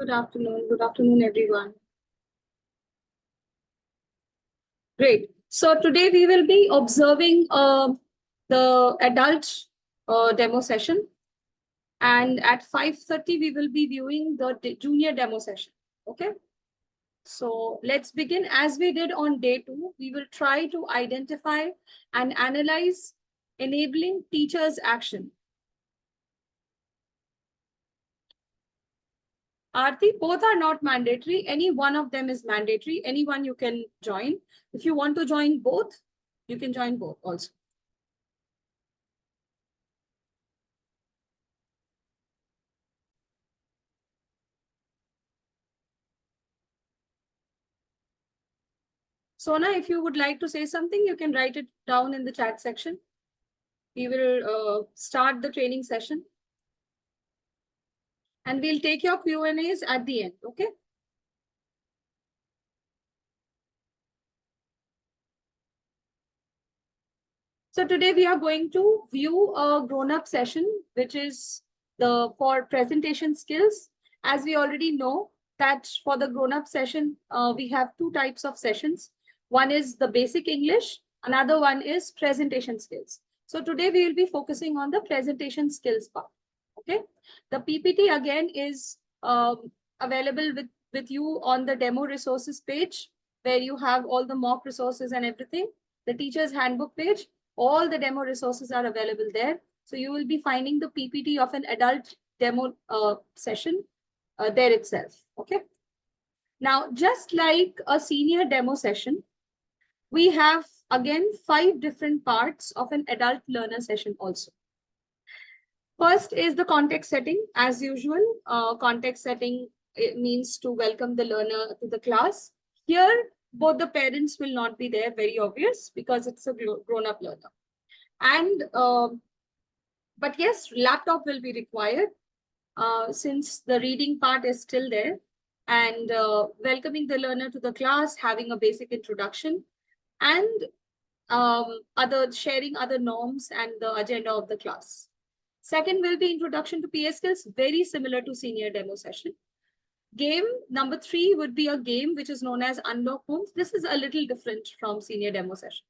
Good afternoon. Good afternoon, everyone. Great. So today we will be observing the adult demo session, and at 5:30 we will be viewing the junior demo session. Okay. So let's begin. As we did on day 2, we will try to identify and analyze enabling teachers' action. Aarti, both are not mandatory. Any one of them is mandatory. Anyone you can join. If you want to join both, you can join both also. Sona, if you would like to say something, you can write it down in the chat section. We will start the training session. And we'll take your Q&As at the end, okay? So today we are going to view a grown-up session, which is for presentation skills. As we already know that for the grown-up session, we have 2 types of sessions. One is the basic English, another one is presentation skills. So today we will be focusing on the presentation skills part. Okay, the PPT again is available with you on the demo resources page, where you have all the mock resources and everything. The teacher's handbook page, all the demo resources are available there. So you will be finding the PPT of an adult demo session there itself. Okay. Now, just like a senior demo session, we have again 5 different parts of an adult learner session also. First is the context setting. As usual, context setting, it means to welcome the learner to the class. Here, both the parents will not be there, very obvious, because it's a grown-up learner. And but yes, laptop will be required since the reading part is still there, and welcoming the learner to the class, having a basic introduction, and sharing other norms and the agenda of the class. Second will be introduction to PA skills, very similar to senior demo session. Game number 3 would be a game which is known as Unlock Homes. This is a little different from senior demo session.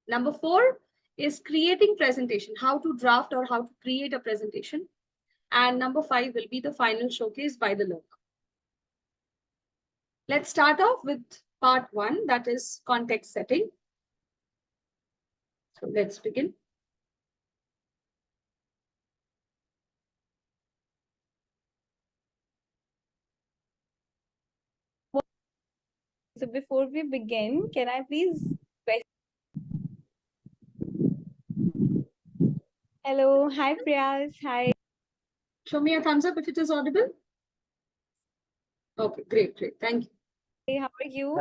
Number 4 is creating presentation, how to draft or how to create a presentation. And number 5 will be the final showcase by the learner. Let's start off with part 1, that is context setting. So let's begin. So before we begin, can I please Hello, hi Priyas, hi. Show me a thumbs up if it is audible. Okay, great, thank you. Hey, how are you?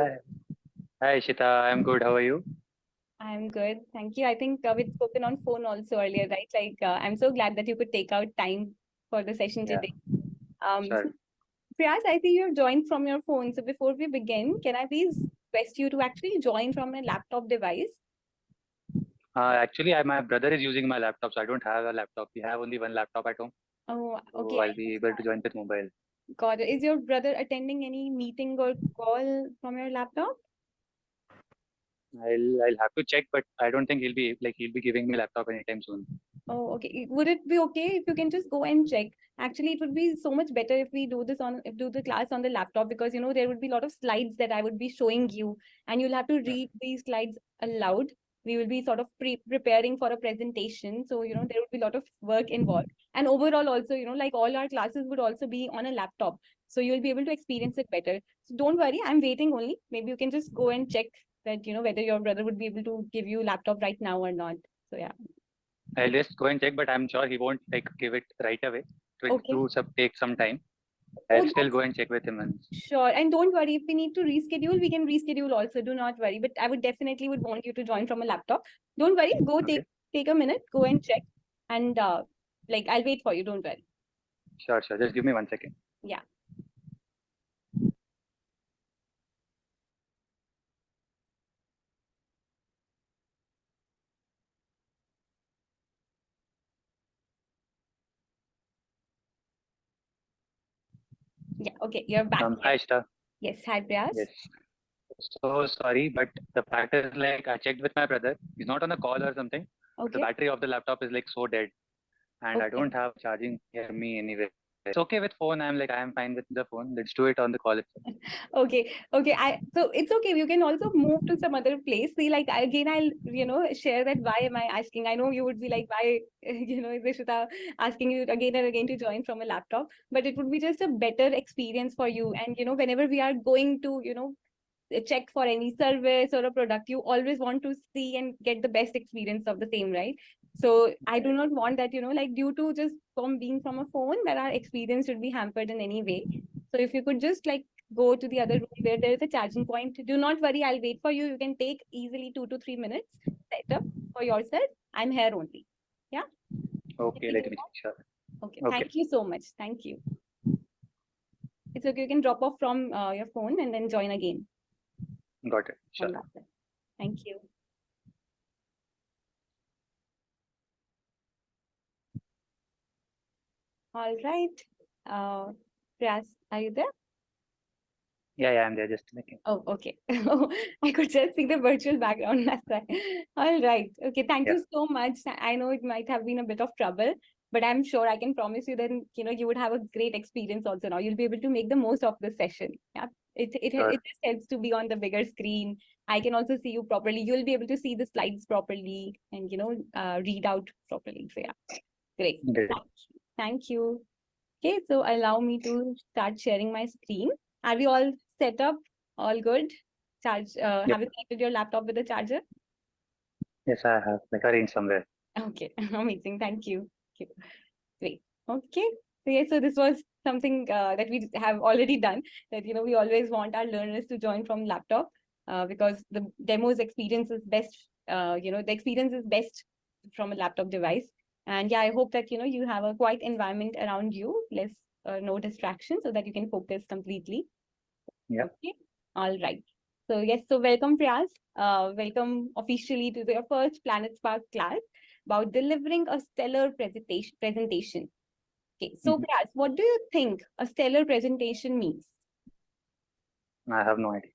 Hi Ishita, I'm good. How are you? I'm good, thank you. I think we've spoken on phone also earlier, right? I'm so glad that you could take out time for the session today. Sure. So, Priyas, I see you have joined from your phone. So before we begin, can I please request you to actually join from a laptop device? Actually, my brother is using my laptop, so I don't have a laptop. We have only one laptop at home. Oh, okay. So I'll be able to join with mobile. Got it. Is your brother attending any meeting or call from your laptop? I'll have to check, but I don't think he'll be giving me laptop anytime soon. Oh, okay. Would it be okay if you can just go and check? Actually, it would be so much better if we do the class on the laptop, because there would be a lot of slides that I would be showing you, and you'll have to read these slides aloud. We will be sort of preparing for a presentation, so there would be a lot of work involved. And overall, also, like all our classes would also be on a laptop, so you'll be able to experience it better. So don't worry, I'm waiting only. Maybe you can just go and check that whether your brother would be able to give you laptop right now or not. So yeah. I'll just go and check, but I'm sure he won't give it right away. It will take some time. I'll still go and check with him once. Sure. And don't worry, if we need to reschedule, we can reschedule also. Do not worry. But I would definitely want you to join from a laptop. Don't worry. Go take a minute, go and check. And I'll wait for you. Don't worry. Sure. Just give me 1 second. Yeah. Yeah, okay, you're back. Hi, Ishita. Yes, hi, Priyas. Yes. So sorry, but the fact is like I checked with my brother. He's not on a call or something. But the Okay, battery of the laptop is like so dead, and I okay. don't have charging near me anyway. It's okay with phone. I am fine with the phone. Let's do it on the call itself. Okay, okay. So it's okay. You can also move to some other place. See, like again, I'll share that why am I asking? I know you would be like, why is Ishita asking you again and again to join from a laptop? But it would be just a better experience for you. And whenever we are going to check for any service or a product, you always want to see and get the best experience of the same, right? So I do not want that like due to just from being from a phone that our experience should be hampered in any way. So if you could just like go to the other room where there is a charging point, do not worry, I'll wait for you. You can take easily 2 to 3 minutes set up for yourself. I'm here only. Yeah. Okay, let me check. Sure. Okay, Okay. thank you so much. Thank you. It's okay, you can drop off from your phone and then join again. Got it. Sure. Thank you. All right. Priyas, are you there? Yeah, I'm there. Just making. Oh, okay. I could just see the virtual background. That's why. All right. Okay. Thank you so much. I know it might have been a bit of trouble, but I'm sure I can promise you that you would have a great experience also now. You'll be able to make the most of the session. Yeah. Sure. It just helps to be on the bigger screen. I can also see you properly. You'll be able to see the slides properly and read out properly. So yeah, great. Great. Thank you. Okay, so allow me to start sharing my screen. Are we all set up? All good? Have you connected your laptop with the charger? Yes, I have like arranged somewhere. Okay, amazing. Thank you. Great. Okay. So yes, so this was something that we have already done. That we always want our learners to join from laptop because the demos experience is best. The experience is best from a laptop device. And yeah, I hope that you have a quiet environment around you, less no distraction, so that you can focus completely. Yeah. Okay. All right. So yes, so welcome Priyas. Welcome officially to your first Planet Spark class about delivering a stellar presentation. Okay, so Priyas, what do you think a stellar presentation means? I have no idea.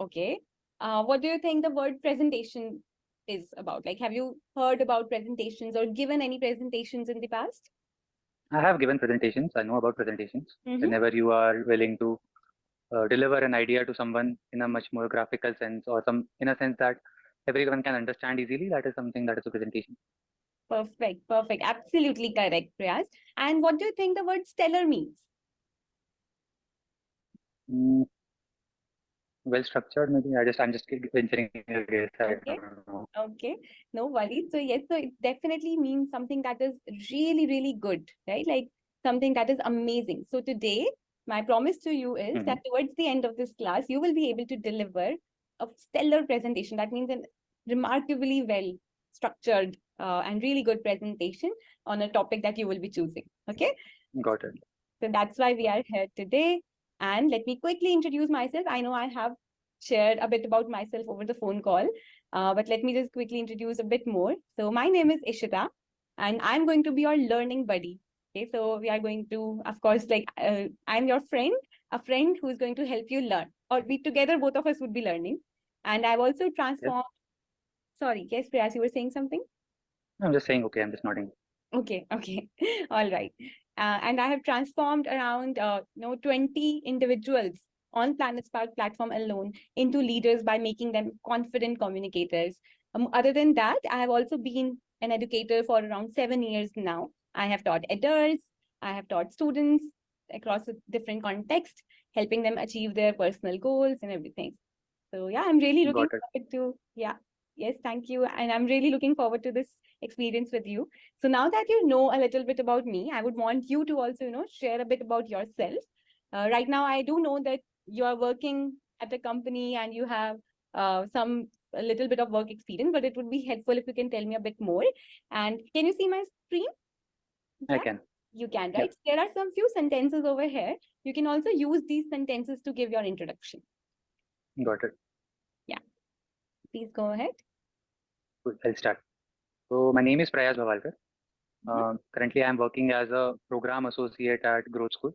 Okay. What do you think the word presentation is about? Like, have you heard about presentations or given any presentations in the past? I have given presentations. I know about presentations. Whenever you are willing to deliver an idea to someone in a much more graphical sense or in a sense that everyone can understand easily, that is something that is a presentation. Perfect, perfect. Absolutely correct, Priyas. And what do you think the word stellar means? Well structured, maybe. I'm just venturing a guess. I don't know. Okay, no worries. So yes, so it definitely means something that is really, really good, right? Like something that is amazing. So today, my promise to you is that towards the end of this class, you will be able to deliver a stellar presentation. That means a remarkably well structured and really good presentation on a topic that you will be choosing. Okay. Got it. So that's why we are here today. And let me quickly introduce myself. I know I have shared a bit about myself over the phone call, but let me just quickly introduce a bit more. So my name is Ishita, and I'm going to be your learning buddy. Okay, so we are going to, of course, I'm your friend, a friend who's going to help you learn, or we together, both of us would be learning. And I've also transformed. Sorry, yes, Priyas, you were saying something? I'm just saying, okay, I'm just nodding. Okay, okay. All right. And I have transformed around 20 individuals on Planet Spark platform alone into leaders by making them confident communicators. Other than that, I have also been an educator for around 7 years now. I have taught adults, I have taught students across a different context, helping them achieve their personal goals and everything. So yeah, I'm really looking forward to, yes, thank you. And I'm really looking forward to this experience with you. So now that you know a little bit about me, I would want you to also, share a bit about yourself. Right now, I do know that you are working at a company and you have a little bit of work experience, but it would be helpful if you can tell me a bit more. And can you see my screen? Yeah? I can. You can, right? Yeah. There are some few sentences over here. You can also use these sentences to give your introduction. Got it. Yeah. Please go ahead. Good. I'll start. So my name is Prayas Bhavalkar. Currently, I'm working as a program associate at Growth School.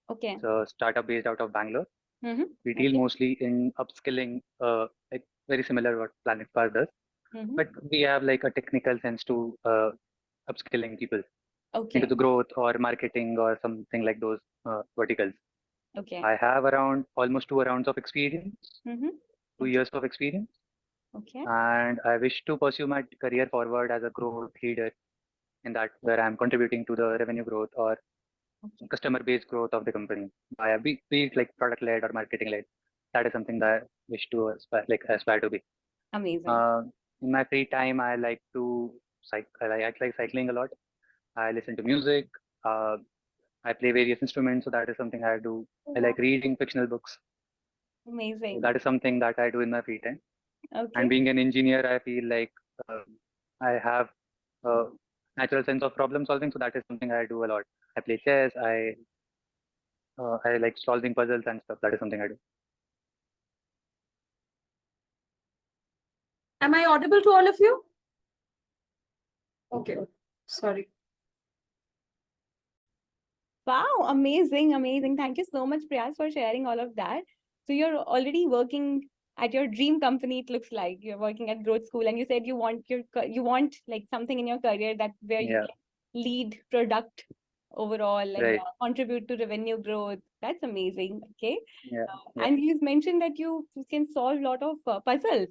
Okay. It's a startup based out of Bangalore. Mm-hmm. We deal Okay. mostly in upskilling, like very similar what Planet Spark does, Mm-hmm. but we have like a technical sense to upskilling people into Okay. the growth or marketing or something like those verticals. Okay. I have around almost 2 rounds of experience, Mm-hmm. 2 years of experience, Okay. and I wish to pursue my career forward as a growth leader in that where I'm contributing to the revenue growth or Okay. customer base growth of the company. Be it like product led or marketing led. That is something that I wish to aspire to be. Amazing. Uh, in my free time, I like to I like cycling a lot. I listen to music. Uh, I play various instruments, so that is something I do. I Wow. like reading fictional books. So Amazing. that is something that I do in my free time. And Okay. being an engineer, I feel like I have a natural sense of problem solving. So that is something I do a lot. I play chess. I like solving puzzles and stuff. That is something I do. Am I audible to all of you? Okay, sorry. Wow, amazing, amazing. Thank you so much, Priyas, for sharing all of that. So you're already working at your dream company, it looks like. You're working at Growth School, and you said you want you want like something in your career that where you Yeah, can lead product overall and right. contribute to revenue growth. That's amazing. Okay. Yeah, yeah, And you've mentioned that you can solve a lot of puzzles.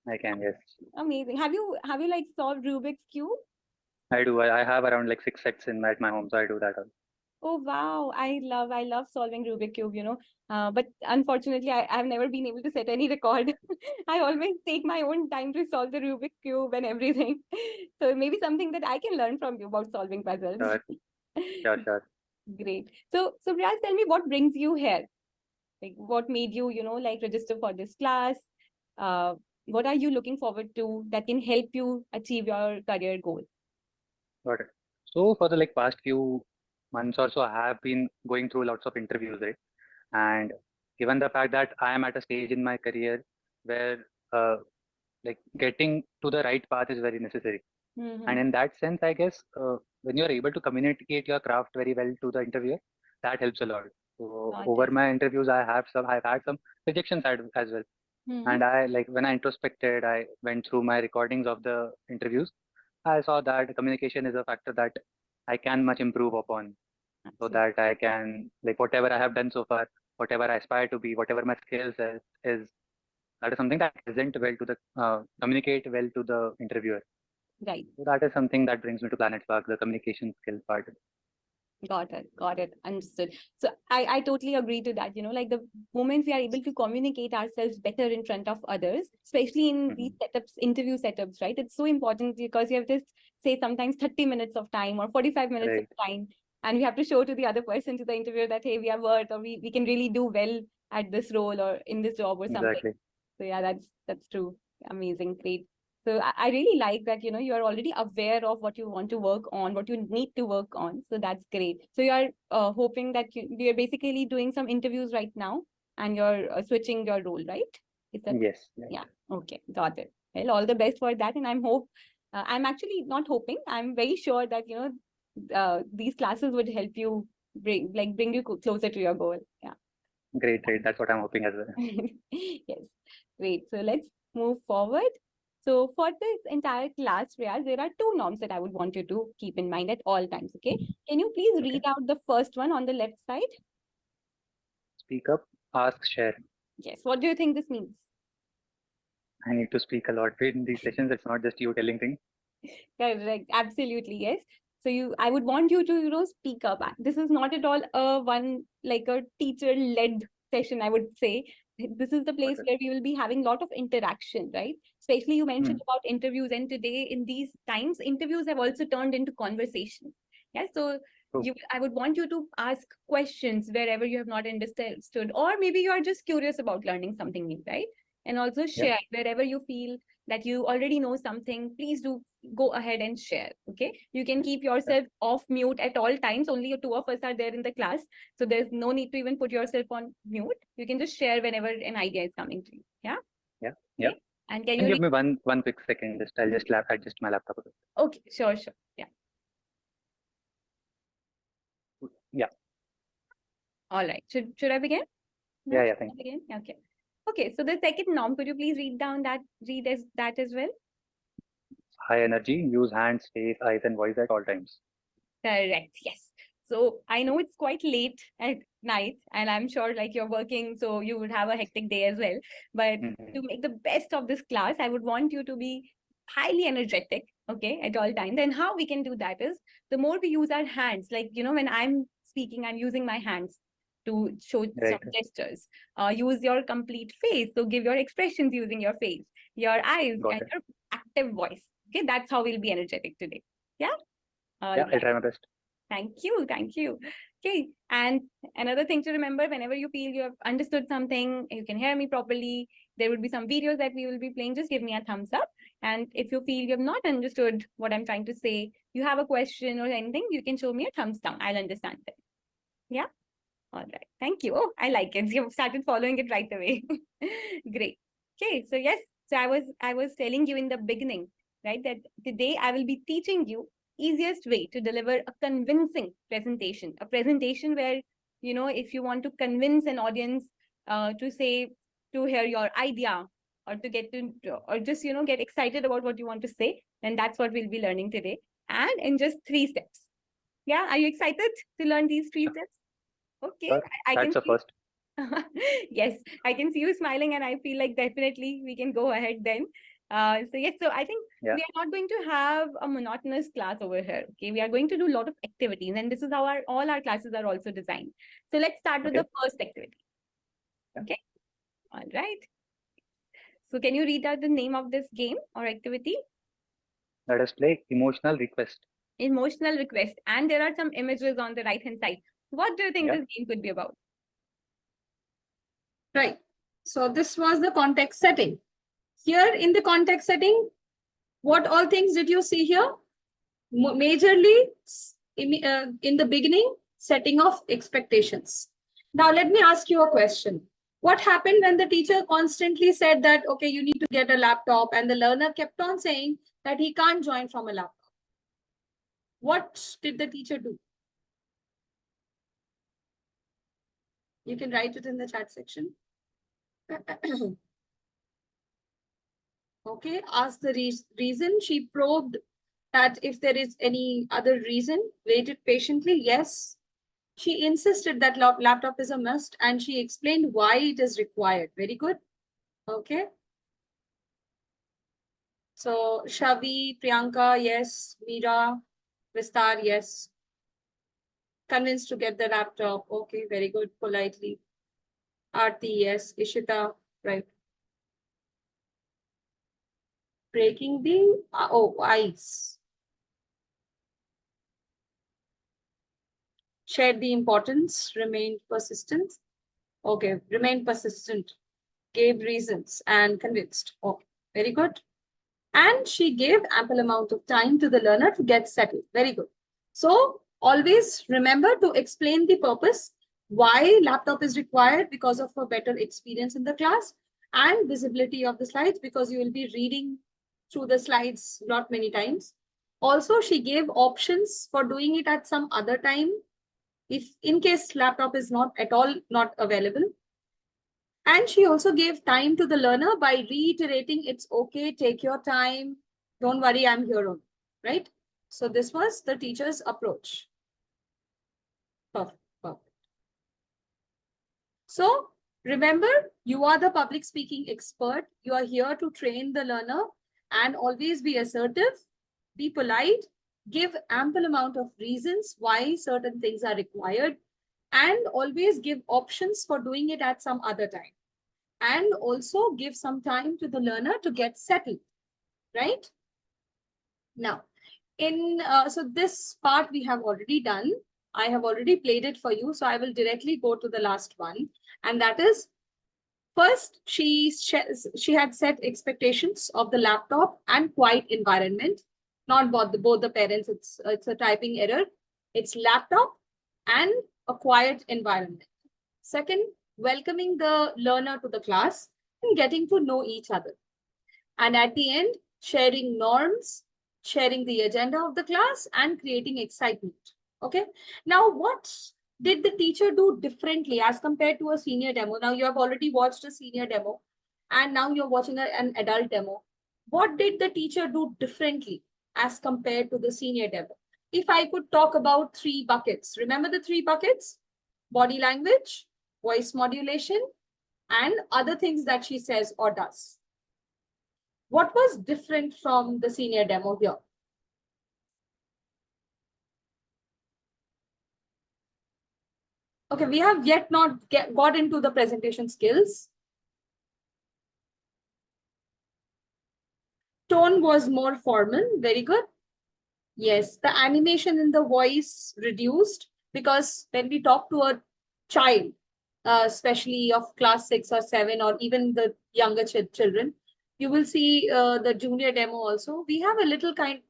I can. Yes, Amazing. Have you like solved Rubik's Cube? I do. I have around like 6 sets at my home, so I do that. Oh wow, I love solving Rubik Cube, but unfortunately I've never been able to set any record. I always take my own time to solve the Rubik Cube and everything. So maybe something that I can learn from you about solving puzzles. Sure, sure, sure. Great. So Priyas, tell me what brings you here? Like what made you, like register for this class? Uh, what are you looking forward to that can help you achieve your career goal? Got it. So for the like past few months or so, I have been going through lots of interviews, right? And given the fact that I am at a stage in my career where like getting to the right path is very necessary. And Mm-hmm. in that sense, I guess when you are able to communicate your craft very well to the interviewer, that helps a lot. So Got over it. my interviews, I've had some rejections as well. Mm-hmm. And I like when I introspected, I went through my recordings of the interviews. I saw that communication is a factor that I can much improve upon, so Absolutely. that I can like whatever I have done so far, whatever I aspire to be, whatever my skills is that is something that I present well to the communicate well to the interviewer. Right. So that is something that brings me to Planet Spark, the communication skill part. Got it. Got it. Understood. So I totally agree to that. Like the moment we are able to communicate ourselves better in front of others, especially in these Mhm. setups, interview setups, right? It's so important because you have just say sometimes 30 minutes of time or 45 minutes of Right, time. And we have to show to the other person, to the interviewer that, hey, we are worth or we can really do well at this role or in this job or something. exactly. So yeah, that's true. Amazing. Great. So I really like that, you're already aware of what you want to work on, what you need to work on. So that's great. So you're hoping that you're basically doing some interviews right now and you're switching your role, right? Is that, Yes, right. yeah. Okay. Got it. Well, all the best for that. And I'm actually not hoping, I'm very sure that, these classes would help you bring you closer to your goal. Yeah. Great, great. That's what I'm hoping as well. Yes, great. So let's move forward. So for this entire class, Riyaz, there are two norms that I would want you to keep in mind at all times, okay? Can you please Okay. read out the first one on the left side? Speak up, ask, share. Yes, what do you think this means? I need to speak a lot in these sessions. It's not just you telling things. Correct, absolutely, yes. So I would want you to, speak up. This is not at all like a teacher-led session, I would say. This is the place Got it. where we will be having a lot of interaction, right? Especially you mentioned Hmm. about interviews, and today in these times, interviews have also turned into conversation. Yeah, so True. I would want you to ask questions wherever you have not understood, or maybe you are just curious about learning something new, right? And also Yeah, share wherever you feel that you already know something. Please do go ahead and share. Okay, you can keep yeah, yourself off mute at all times. Only two of us are there in the class, so there's no need to even put yourself on mute. You can just share whenever an idea is coming to you. Yeah. yeah, yeah. Okay. And can And you give me one quick second. I'll just adjust my laptop a bit. okay, sure. Yeah. Yeah. All right. Should I begin? No? Yeah, Should thank I begin? Okay. Okay. So the second norm, could you please read that as well? High energy, use hands, face, eyes, and voice at all times. Correct. Yes. So I know it's quite late at night, and I'm sure like you're working, so you would have a hectic day as well. But Mhm. to make the best of this class, I would want you to be highly energetic, okay, at all times. And how we can do that is the more we use our hands, like, when I'm speaking, I'm using my hands to show some Right. gestures. Use your complete face. So give your expressions using your face, your eyes, Got and it. your active voice. Okay, that's how we'll be energetic today. Yeah. All Yeah, I'll right. try my best. Thank you. Thank you. Okay. And another thing to remember, whenever you feel you have understood something, you can hear me properly, there would be some videos that we will be playing. Just give me a thumbs up. And if you feel you have not understood what I'm trying to say, you have a question or anything, you can show me a thumbs down. I'll understand it. Yeah. All right. Thank you. Oh, I like it. You've started following it right away. Great. Okay. So yes. So I was telling you in the beginning, right, that today I will be teaching you easiest way to deliver a convincing presentation. A presentation where, if you want to convince an audience to hear your idea or to get to or just get excited about what you want to say, then that's what we'll be learning today. And in just 3 steps. Yeah. Are you excited to learn these 3 steps? Okay, Sure. I can That's the see. first. Yes, I can see you smiling, and I feel like definitely we can go ahead then. So yes, so I think Yeah. we are not going to have a monotonous class over here. Okay, we are going to do a lot of activities, and this is how all our classes are also designed. So let's start with Okay. the first activity. Yeah. Okay, all right. So can you read out the name of this game or activity? Let us play emotional request. Emotional request, and there are some images on the right hand side. What do you think Yeah. this game could be about? Right. So this was the context setting. Here in the context setting, what all things did you see here? Majorly in the beginning, setting of expectations. Now, let me ask you a question. What happened when the teacher constantly said that, okay, you need to get a laptop, and the learner kept on saying that he can't join from a laptop? What did the teacher do? You can write it in the chat section. Okay, ask the reason. She probed that if there is any other reason, waited patiently. Yes, she insisted that laptop is a must, and she explained why it is required. Very good. Okay. So Shavi, Priyanka, yes. Meera, Vistar, yes. Convinced to get the laptop. Okay, very good. Politely. Aarti, yes. Ishita, right. Breaking the ice. Shared the importance, remained persistent. Okay, remained persistent, gave reasons and convinced. Okay, very good. And she gave ample amount of time to the learner to get settled. Very good. So always remember to explain the purpose, why laptop is required because of a better experience in the class, and visibility of the slides because you will be reading through the slides not many times. Also, she gave options for doing it at some other time if in case laptop is not at all not available. And she also gave time to the learner by reiterating it's okay, take your time, don't worry, I'm here on, right? So this was the teacher's approach. Perfect, perfect. So remember, you are the public speaking expert. You are here to train the learner and always be assertive, be polite, give ample amount of reasons why certain things are required, and always give options for doing it at some other time. And also give some time to the learner to get settled, right? Now, so this part we have already done. I have already played it for you, so I will directly go to the last one, and that is first she had set expectations of the laptop and quiet environment, not both the parents. It's a typing error. It's laptop and a quiet environment. Second, welcoming the learner to the class and getting to know each other. And at the end, sharing norms, sharing the agenda of the class, and creating excitement. Okay. Now, what did the teacher do differently as compared to a senior demo? Now you have already watched a senior demo and now you're watching an adult demo. What did the teacher do differently as compared to the senior demo? If I could talk about 3 buckets, remember the 3 buckets? Body language, voice modulation, and other things that she says or does. What was different from the senior demo here? Okay, we have yet not got into the presentation skills. Tone was more formal, very good. Yes, the animation in the voice reduced because when we talk to a child, especially of class 6 or 7 or even the younger children, you will see the junior demo also. We have a little kind,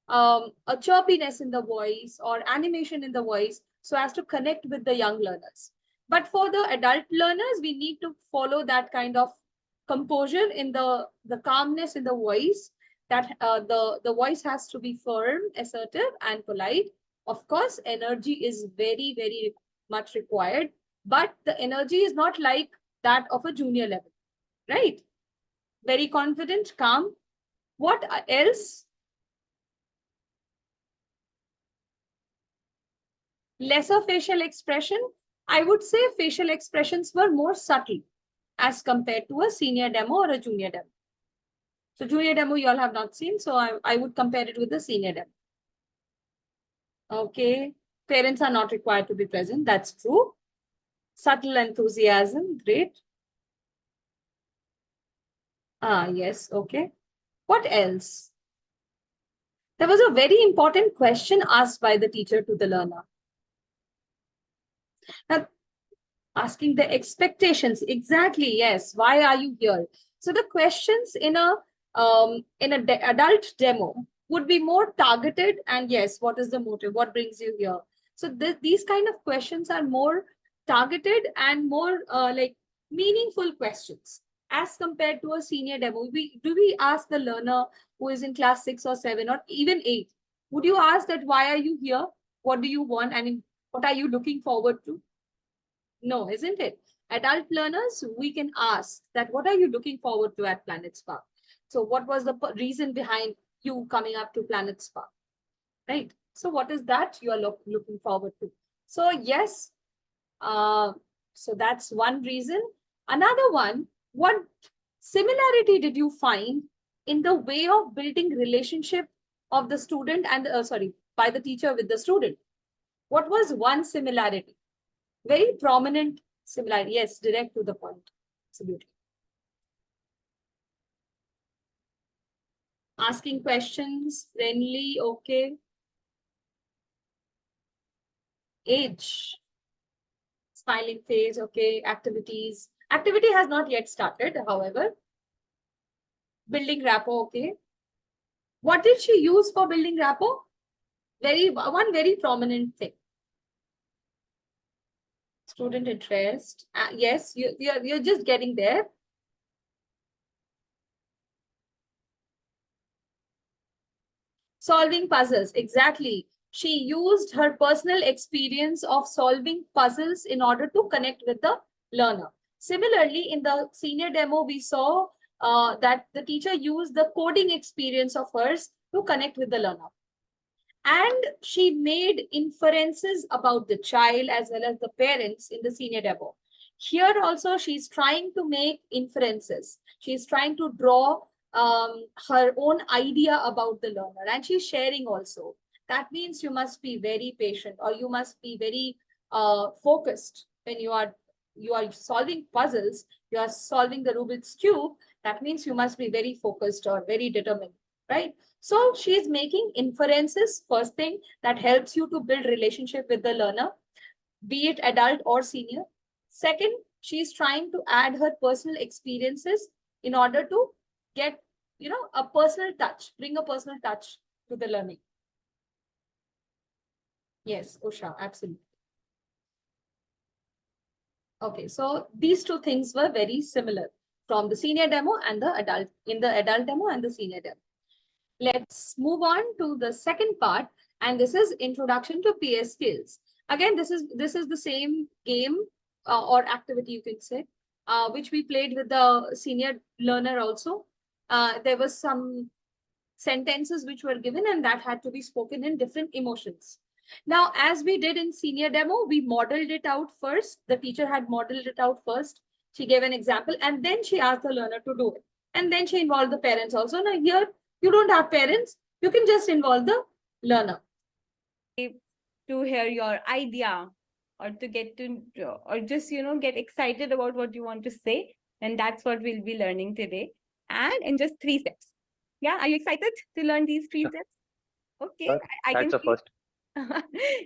a chirpiness in the voice or animation in the voice so as to connect with the young learners. But for the adult learners, we need to follow that kind of composure in the calmness in the voice, that the voice has to be firm, assertive, and polite. Of course, energy is very, very much required, but the energy is not like that of a junior level, right? Very confident, calm. What else? Lesser facial expression. I would say facial expressions were more subtle as compared to a senior demo or a junior demo. So junior demo you all have not seen, so I would compare it with the senior demo. Okay, parents are not required to be present. That's true. Subtle enthusiasm, great. Yes, okay. What else? There was a very important question asked by the teacher to the learner. Now, asking the expectations, exactly, yes. Why are you here? So the questions in a adult demo would be more targeted, and yes, what is the motive? What brings you here? So these kind of questions are more targeted and more like meaningful questions as compared to a senior demo. Do we ask the learner who is in class 6 or 7 or even 8? Would you ask that why are you here? What do you want? And what are you looking forward to? No, isn't it? Adult learners, we can ask that what are you looking forward to at Planet Spark? So what was the reason behind you coming up to Planet Spark? Right? So what is that you are looking forward to? So yes, so that's one reason. Another one, what similarity did you find in the way of building relationship of the student and by the teacher with the student? What was one similarity? Very prominent similarity. Yes, direct to the point. Absolutely. Asking questions, friendly, okay. Age, smiling face, okay. Activities. Activity has not yet started, however. Building rapport, okay. What did she use for building rapport? One very prominent thing. Student interest. Yes, you're just getting there. Solving puzzles, exactly. She used her personal experience of solving puzzles in order to connect with the learner. Similarly, in the senior demo, we saw that the teacher used the coding experience of hers to connect with the learner. And she made inferences about the child as well as the parents in the senior demo. Here also, she's trying to make inferences. She's trying to draw her own idea about the learner, and she's sharing also. That means you must be very patient, or you must be very focused when you are solving puzzles. You are solving the Rubik's Cube. That means you must be very focused or very determined, right? So she is making inferences, first thing, that helps you to build relationship with the learner, be it adult or senior. Second, she is trying to add her personal experiences in order to get, a personal touch, bring a personal touch to the learning. Yes, Usha, absolutely. Okay, so these two things were very similar from the senior demo and the adult, in the adult demo and the senior demo. Let's move on to the second part, and this is introduction to PS skills. Again, this is the same game or activity, you can say, which we played with the senior learner also. There was some sentences which were given and that had to be spoken in different emotions. Now, as we did in senior demo, we modeled it out first. The teacher had modeled it out first. She gave an example and then she asked the learner to do it. And then she involved the parents also. Now here, you don't have parents. You can just involve the learner. To hear your idea or to get to, or just, get excited about what you want to say. And that's what we'll be learning today. And in just 3 steps. Yeah, are you excited to learn these 3 steps? Okay, I can That's the see. first.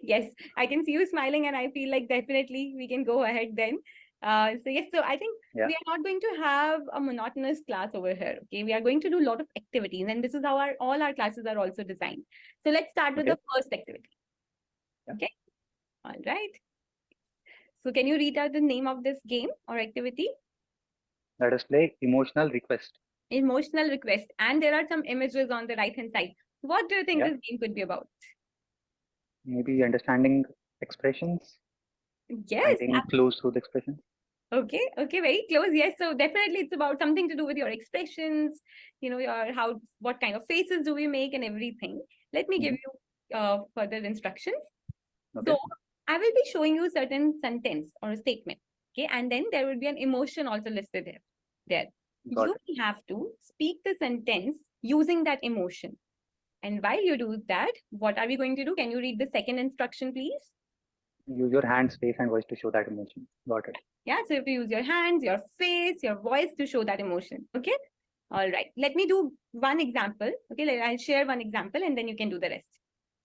Yes, I can see you smiling and I feel like definitely we can go ahead then. So yes, so I think Yeah. we are not going to have a monotonous class over here. Okay, we are going to do a lot of activities and this is how all our classes are also designed. So let's start with Okay. the first activity. Yeah. Okay, all right. So can you read out the name of this game or activity? Let us play emotional request. Emotional request. And there are some images on the right hand side. What do you think Yeah. this game could be about? Maybe understanding expressions, Yes. finding clues through the expressions. Okay, very close. Yes, so definitely it's about something to do with your expressions, your what kind of faces do we make and everything. Let me give you further instructions. Okay. So I will be showing you certain sentence or a statement. Okay, and then there will be an emotion also listed there. Got You will have to speak the sentence using that emotion. And while you do that, what are we going to do? Can you read the second instruction, please? Use your hands, face, and voice to show that emotion. Got it. Yeah, so you have to use your hands, your face, your voice to show that emotion. Okay. All right. Let me do one example. Okay. I'll share one example and then you can do the rest.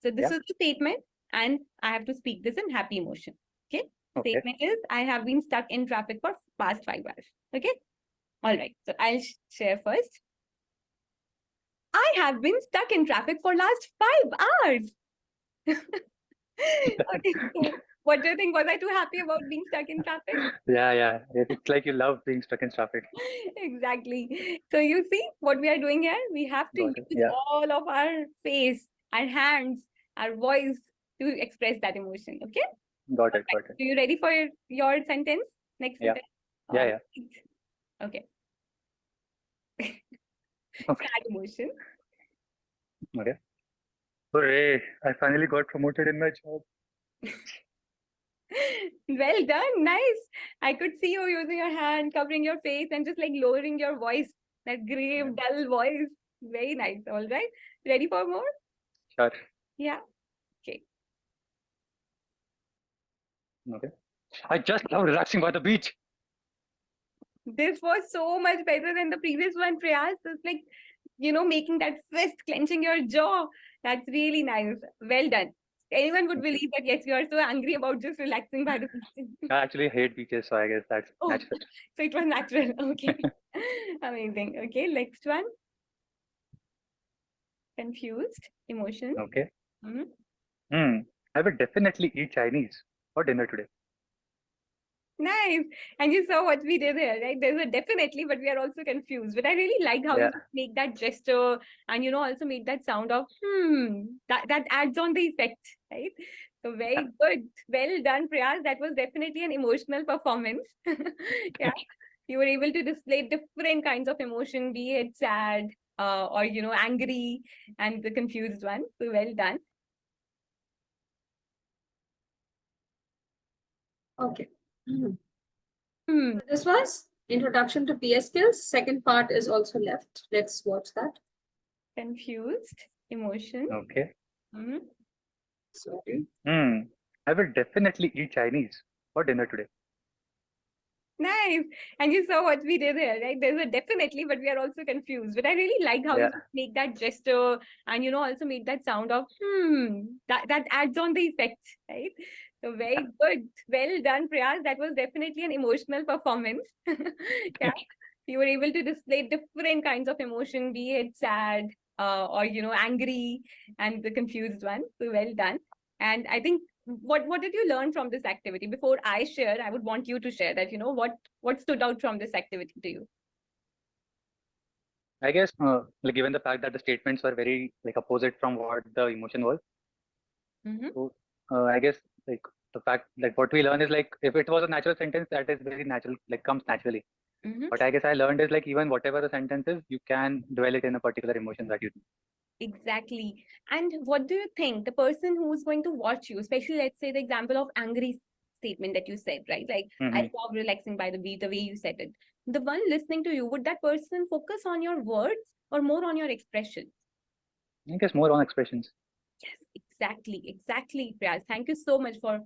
So this Yeah. is the statement and I have to speak this in happy emotion. Okay. Okay. Statement is I have been stuck in traffic for past 5 hours. Okay. All right. So I'll share first. I have been stuck in traffic for last 5 hours. Okay. So what do you think? Was I too happy about being stuck in traffic? Yeah. It's like you love being stuck in traffic. Exactly. So you see what we are doing here? We have to Got it. use Yeah. all of our face, our hands, our voice to express that emotion. Okay? Got it. Are you ready for your sentence? Next Yeah. sentence? Yeah. Alright. Okay. Okay. Sad emotion. Okay. Hooray! I finally got promoted in my job. Well done. Nice. I could see you using your hand, covering your face, and just like lowering your voice, that grave, dull voice. Very nice. All right. Ready for more? Sure. Yeah. Okay. Okay. I just love relaxing by the beach. This was so much better than the previous one, Prayas. It's like, making that fist, clenching your jaw. That's really nice. Well done. Anyone would believe that, yes, you are so angry about just relaxing by the beach. I actually hate beaches, so I guess that's Oh, natural. so it was natural. Okay. Amazing. Okay, next one. Confused. Emotion. Okay. Mhm. I will definitely eat Chinese for dinner today. Nice. And you saw what we did here, right? There's a definitely, but we are also confused. But I really like how you make that gesture and, also make that sound of, that adds on the effect, right? So very good. Well done, Prayas. That was definitely an emotional performance. Yeah. You were able to display different kinds of emotion, be it sad or, angry and the confused one. So well done. Okay. This was introduction to PS skills. Second part is also left. Let's watch that. Confused. Emotion. Okay. Sorry. I will definitely eat Chinese for dinner today. Nice. And you saw what we did here, right? There's a definitely, but we are also confused. But I really like how you make that gesture and, also make that sound of, that adds on the effect, right? So very good. Well done, Prayas. That was definitely an emotional performance. Yeah. You were able to display different kinds of emotion, be it sad or, angry and the confused one. So well done. And I think what did you learn from this activity? Before I share, I would want you to share that, what stood out from this activity to you? I guess, like given the fact that the statements were very like opposite from what the emotion was, so I guess like the fact like what we learn is like if it was a natural sentence, that is very natural, like comes naturally. Mhm. But I guess I learned is like even whatever the sentence is, you can dwell it in a particular emotion that you do. Exactly. And what do you think the person who's going to watch you, especially let's say the example of angry statement that you said, right? Like I Mhm. love relaxing by the beat, the way you said it. The one listening to you, would that person focus on your words or more on your expression? I guess more on expressions. Yes, exactly, Priyas. Thank you so much for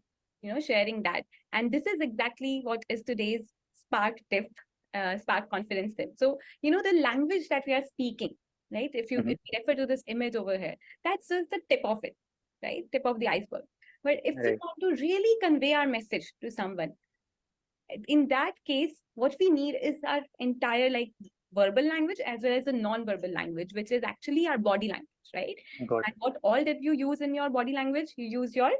sharing that. And this is exactly what is today's Spark tip, Spark confidence tip. So the language that we are speaking, right? If Mhm. we refer to this image over here, that's just the tip of it, right? Tip of the iceberg. But if we Right. want to really convey our message to someone, in that case, what we need is our entire like verbal language as well as the non-verbal language, which is actually our body language, right? Got And what all that you use in your body language, you use your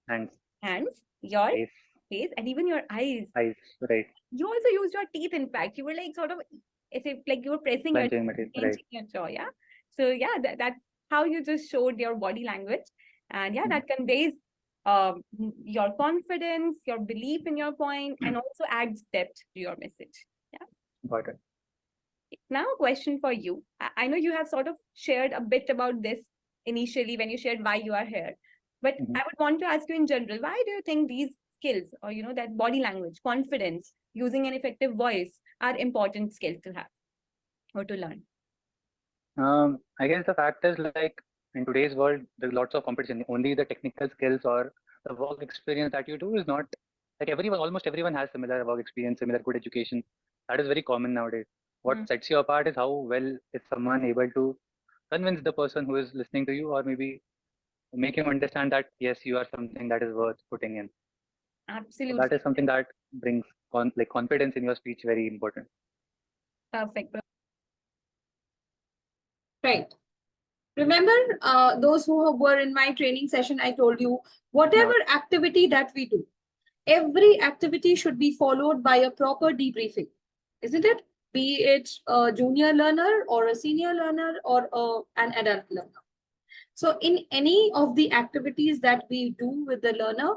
hands, hands, your face, face, and even your eyes. eyes. Right. You also use your teeth, in fact. You were like sort of, as if like you were pressing your Clenching material. Right. clenching your jaw, yeah. So yeah, that's how you just showed your body language. And yeah, that conveys your confidence, your belief in your point, and also adds depth to your message. Yeah. Got it. Now, a question for you. I know you have sort of shared a bit about this initially when you shared why you are here, but Mhm. I would want to ask you in general, why do you think these skills or, that body language, confidence, using an effective voice are important skills to have or to learn? I guess the fact is like in today's world, there's lots of competition. Only the technical skills or the work experience that you do is not like everyone, almost everyone has similar work experience, similar good education. That is very common nowadays. What Mm. sets you apart is how well is someone able to convince the person who is listening to you, or maybe make him understand that yes, you are something that is worth putting in. So Absolutely. that is something that brings like confidence in your speech very important. Perfect. Right. Remember, those who were in my training session, I told you, whatever No. activity that we do, every activity should be followed by a proper debriefing, isn't it? Be it a junior learner or a senior learner or an adult learner. So in any of the activities that we do with the learner,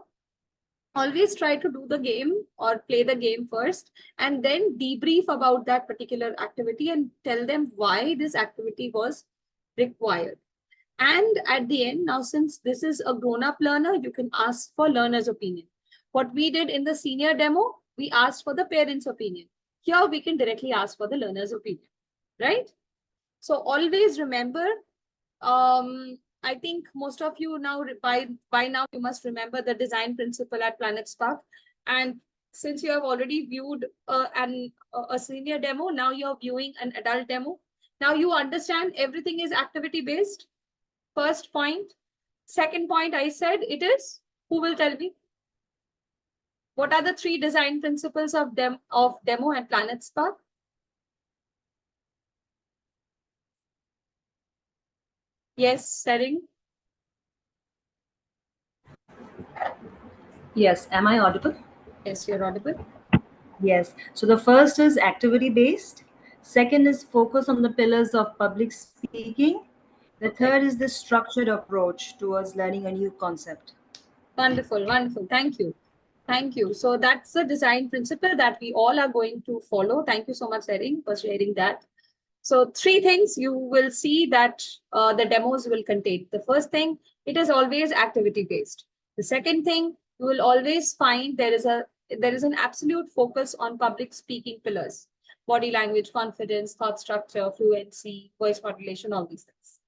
always try to do the game or play the game first and then debrief about that particular activity and tell them why this activity was required. And at the end, now since this is a grown-up learner, you can ask for learner's opinion. What we did in the senior demo, we asked for the parent's opinion. Here we can directly ask for the learner's opinion, right? So always remember, I think most of you now, by now, you must remember the design principle at Planet Spark. And since you have already viewed a senior demo, now you're viewing an adult demo. Now you understand everything is activity based. First point. Second point, I said it is. Who will tell me? What are the three design principles of demo and Planet Spark? Yes, setting. Yes, am I audible? Yes, you're audible. Yes. So the first is activity based. Second is focus on the pillars of public speaking. The Okay. third is the structured approach towards learning a new concept. Wonderful, wonderful. Thank you. Thank you. So that's the design principle that we all are going to follow. Thank you so much, Erin, for sharing that. So three things you will see that the demos will contain. The first thing, it is always activity based. The second thing, you will always find there is an absolute focus on public speaking pillars: body language, confidence, thought structure, fluency, voice modulation, all these things.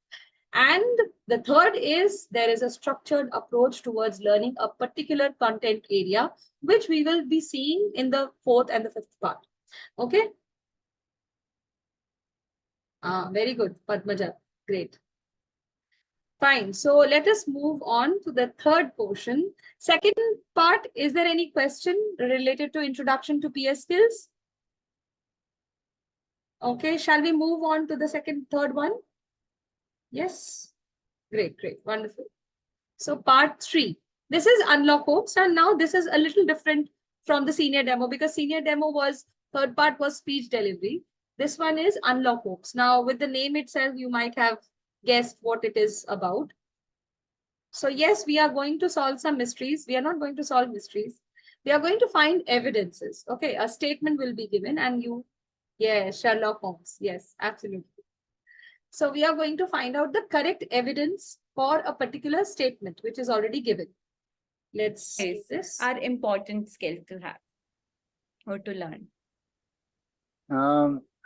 And the third is there is a structured approach towards learning a particular content area, which we will be seeing in the fourth and the fifth part. Okay. Very good, Padmaja. Great. Fine. So let us move on to the third portion. Second part, is there any question related to introduction to PS skills? Okay, shall we move on to the third one? Yes. Great, great, wonderful. So part 3, this is unlock hopes, and now this is a little different from the senior demo because senior demo was, third part was speech delivery. This one is unlock hopes. Now with the name itself, you might have guessed what it is about. So yes, we are going to solve some mysteries. We are not going to solve mysteries. We are going to find evidences. Okay, a statement will be given and you, yes, Sherlock Holmes. Yes, absolutely. So we are going to find out the correct evidence for a particular statement, which is already given. Let's do Yes, this. are important skills to have or to learn.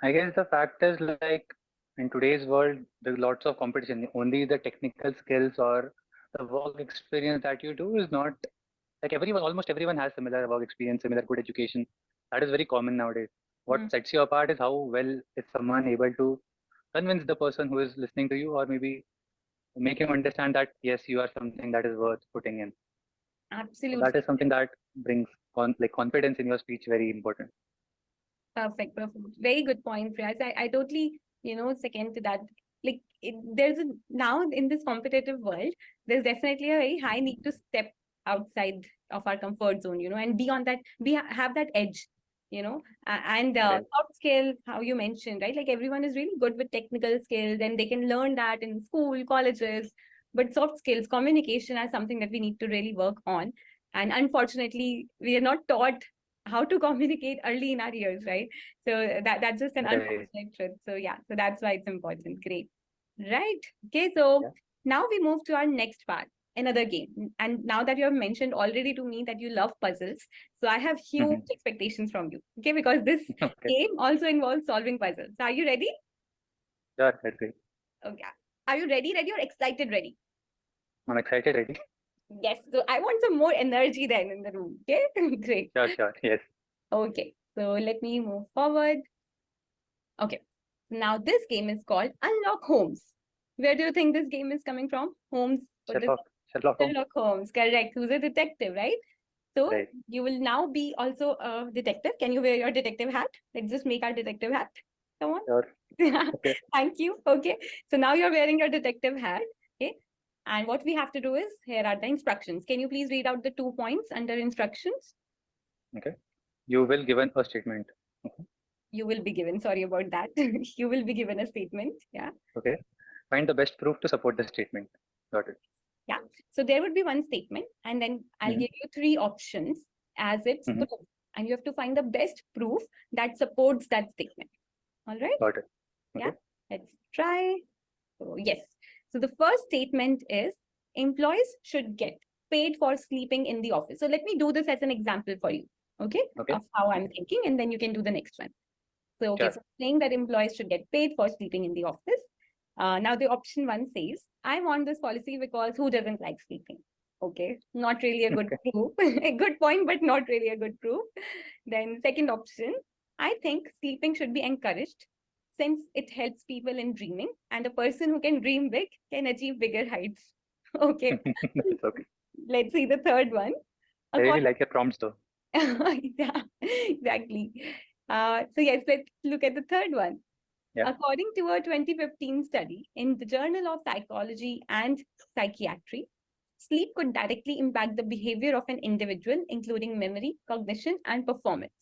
I guess the fact is, like, in today's world, there's lots of competition. Only the technical skills or the work experience that you do is not like everyone, almost everyone has similar work experience, similar good education. That is very common nowadays. What Mm. sets you apart is how well is someone able to convince the person who is listening to you, or maybe make him understand that yes, you are something that is worth putting in. So Absolutely. that is something that brings like confidence in your speech, very important. Perfect, perfect. Very good point, Priyas. I totally, second to that. Like, there's a now in this competitive world, there's definitely a very high need to step outside of our comfort zone, and be on that, have that edge, and Right. soft skill, how you mentioned, right? Like everyone is really good with technical skills and they can learn that in school, colleges, but soft skills, communication is something that we need to really work on. And unfortunately, we are not taught how to communicate early in our years, right? So that's just an Right. unfortunate truth. So yeah, so that's why it's important. Great. Right. Okay, so Yeah. now we move to our next part, another game. And now that you have mentioned already to me that you love puzzles, so I have huge expectations from you. Okay, because this Okay. game also involves solving puzzles. Are you ready? Sure, that's great. Okay. Are you ready? Ready or excited? Ready? I'm excited, ready? Yes. So I want some more energy then in the room. Okay. Great. Sure, yes. Okay. So let me move forward. Okay. Now this game is called Unlock Holmes. Where do you think this game is coming from? Holmes. What does Sherlock Holmes. Sherlock Holmes? Correct. Who's a detective, right? So Right. you will now be also a detective. Can you wear your detective hat? Let's just make our detective hat. Come on. Sure. Okay. Thank you. Okay. So now you're wearing your detective hat. Okay. And what we have to do is, here are the instructions. Can you please read out the 2 points under instructions? Okay. You will given a statement. Okay. You will be given, sorry about that. You will be given a statement. Yeah. Okay. Find the best proof to support the statement. Got it. Yeah. So there would be one statement, and then I'll Mhm. give you 3 options as its Mhm. proof. And you have to find the best proof that supports that statement. All right. Got it. Yeah. Okay. Let's try. So yes. So the first statement is employees should get paid for sleeping in the office. So let me do this as an example for you. Okay. Okay. Of how I'm thinking, and then you can do the next one. So, okay, Sure. so saying that employees should get paid for sleeping in the office. Now the option 1 says, I want this policy because who doesn't like sleeping? Okay, not really a good proof. A good point, but not really a good proof. Then second option, I think sleeping should be encouraged since it helps people in dreaming, and a person who can dream big can achieve bigger heights. Okay, That's okay. let's see the third one. I really like your prompts though. Yeah, exactly. So yes, let's look at the third one. Yeah. According to a 2015 study in the Journal of Psychology and Psychiatry, sleep could directly impact the behavior of an individual, including memory, cognition, and performance.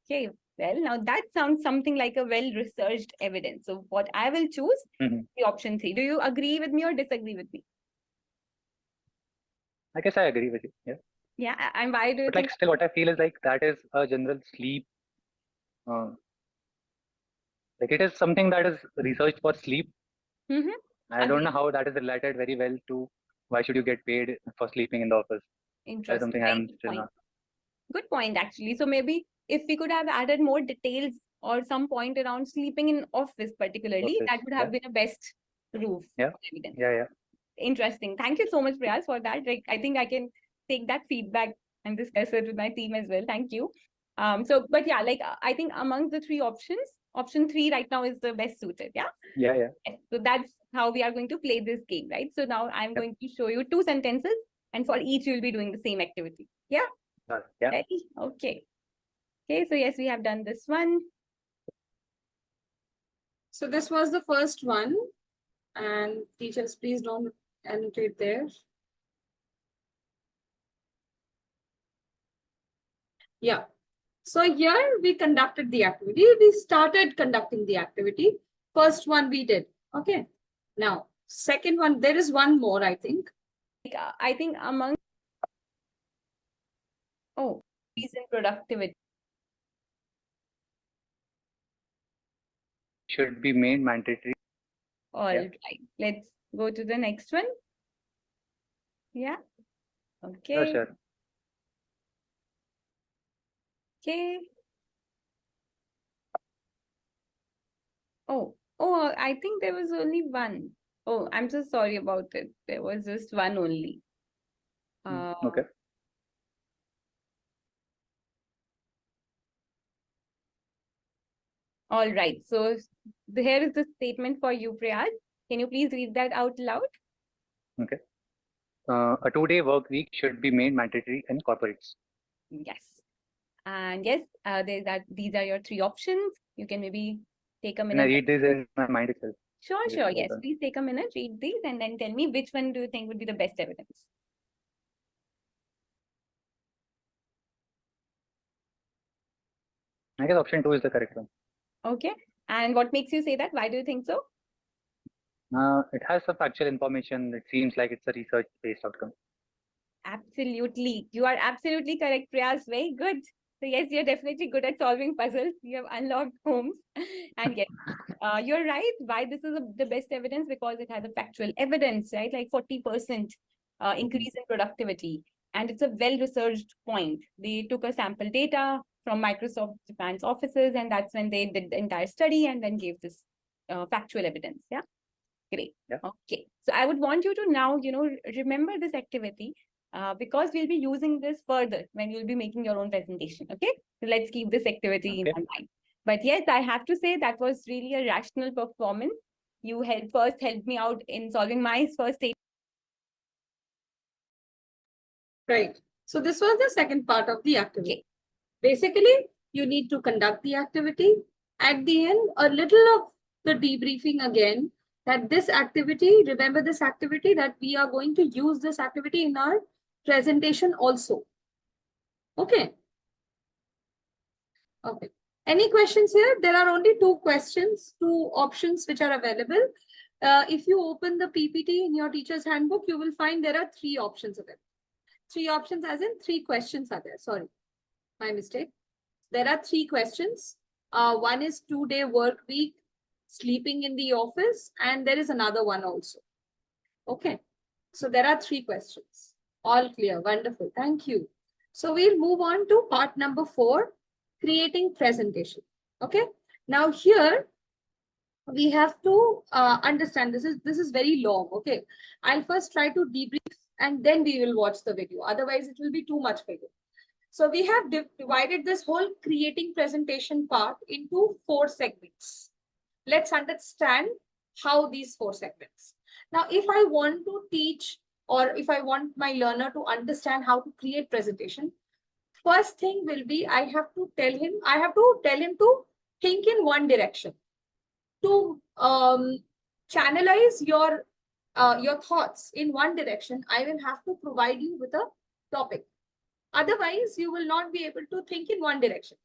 Okay, well, now that sounds something like a well-researched evidence. So what I will choose Mhm. the option 3. Do you agree with me or disagree with me? I guess I agree with you. Yeah. Yeah, and why do you But think? like still what I feel is like that is a general sleep. Like it is something that is researched for sleep. Mhm. I don't know how that is related very well to why should you get paid for sleeping in the office. That is Interesting. something Very I'm good still point. not. Good point, actually. So maybe if we could have added more details or some point around sleeping in office particularly, Office. that would Yeah. have been a best proof Yeah. of evidence. Yeah. Yeah. Interesting. Thank you so much, Priyas, for that. Like, I think I can take that feedback and discuss it with my team as well. Thank you. But yeah, like I think amongst the 3 options, option 3 right now is the best suited. Yeah. Yeah. Yeah. Yes. So that's how we are going to play this game, right? So now I'm Yep. going to show you 2 sentences, and for each you'll be doing the same activity. Yeah. Yeah. Ready? Okay. Okay, so yes, we have done this one. So this was the first one. And teachers, please don't annotate there. Yeah. So here we conducted the activity. We started conducting the activity. First one we did. Okay. Now, second one, there is one more, I think. I think among increase in productivity. Should be made mandatory. All Yeah. right, let's go to the next one. Yeah. Okay. Sure. Okay. Oh, I think there was only one. Oh, I'm so sorry about it. There was just one only. Okay. All right. So here is the statement for you, Priyas. Can you please read that out loud? Okay. A 2-day work week should be made mandatory in corporates. Yes. And yes, these are your 3 options. You can maybe take a Can I minute. read this in my mind itself? Sure. Yes, Yes, hold on. please take a minute, read these, and then tell me which one do you think would be the best evidence. I guess option 2 is the correct one. Okay. And what makes you say that? Why do you think so? It has some factual information. It seems like it's a research-based outcome. Absolutely. You are absolutely correct, Priyas. Very good. So yes, you're definitely good at solving puzzles. You have unlocked Holmes. And yes, you're right. Why this is the best evidence? Because it has a factual evidence, right? Like 40% increase in productivity. And it's a well-researched point. They took a sample data from Microsoft Japan's offices, and that's when they did the entire study and then gave this factual evidence. Yeah. Great. Yeah. Okay. So I would want you to now, remember this activity because we'll be using this further when you'll be making your own presentation. Okay. So let's keep this activity in Okay. our mind. But yes, I have to say that was really a rational performance. You helped me out in solving my first state. Right. So this was the second part of the activity. Okay. Basically, you need to conduct the activity. At the end, a little of the debriefing again, that this activity, remember this activity, that we are going to use this activity in our presentation also. Okay. Okay. Any questions here? There are only 2 questions, 2 options which are available. If you open the PPT in your teacher's handbook, you will find there are 3 options available. 3 options as in 3 questions are there. Sorry, my mistake. There are 3 questions. One is 2-day work week, sleeping in the office, and there is another one also. Okay. So there are 3 questions. All clear. Wonderful. Thank you. So we'll move on to part number 4, creating presentation. Okay. Now here we have to understand this is very long. Okay. I'll first try to debrief and then we will watch the video. Otherwise, it will be too much for you. So we have divided this whole creating presentation part into 4 segments. Let's understand how these 4 segments. Now, if I want to teach or if I want my learner to understand how to create presentation, first thing will be I have to tell him to think in one direction. To channelize your thoughts in one direction, I will have to provide you with a topic. Otherwise, you will not be able to think in one direction.